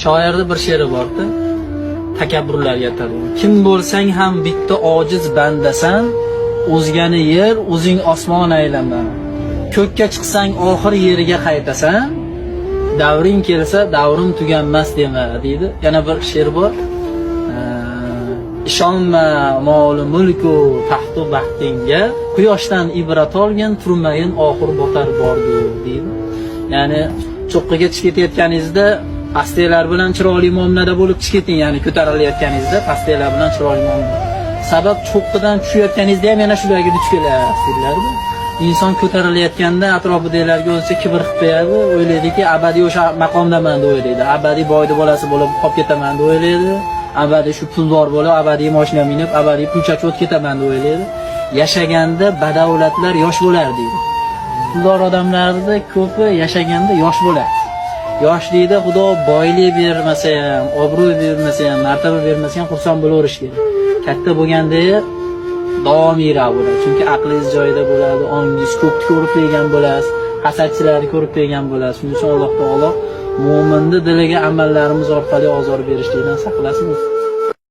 Shoirning bir she'ri bor-da. Takabburlarga aytadi. Kim bo'lsang ham bitta ojiz bandasan, o'zgani yer, o'zing osmon aylama. Ko'kka chiqsang oxir yeriga qaytasan, davring kelsa davrim tuganmas dema deydi. Yana bir she'r bor. Ishonma mol mulku taxtu baxtingga, quyoshdan ibrat olgin, turmayin oxir botar bordi deydi. Ya'ni cho'qqiga chiqib ketayotganingizda pastelar bilan chiroyli muomalada bo'lib chiqib keting, ya'ni ko'tarilayotganingizda pastelar bilan chiroyli muomala. Sabab cho'qqidan tushayotganingizda ham yana shularga duch kelasizlar. Inson ko'tarilayotganda atrofidagilarga o'zicha kibr qilib qo'yadi, o'ylaydiki, abadiy o'sha maqomdaman deb o'ylaydi. Abadiy boyni bolasi bo'lib qolib ketaman deb o'ylaydi. Abadiy shu puldor bo'lib, abadiy mashina minib, abadiy pulchak o'tib ketaman deb o'ylaydi. Yashaganda badavlatlar yosh bo'lar deydi. Puldor odamlarda ko'pi yashaganda yosh bo'ladi. Yosh deydi, Xudo boylik bermasa ham, obro' bermasa ham, martaba bermasa ham xursand bo'laverish kerak. Katta bo'lganda davomiy bo'ladi. Chunki aqlingiz joyida bo'ladi, ongingiz ko'pni ko'rib qo'ygan bo'lasiz, hasadchilarni ko'rib qo'ygan bo'lasiz. Shuning uchun Alloh taolo mo'minni diliga amallarimiz orqali ozor berishlikdan saqlasin.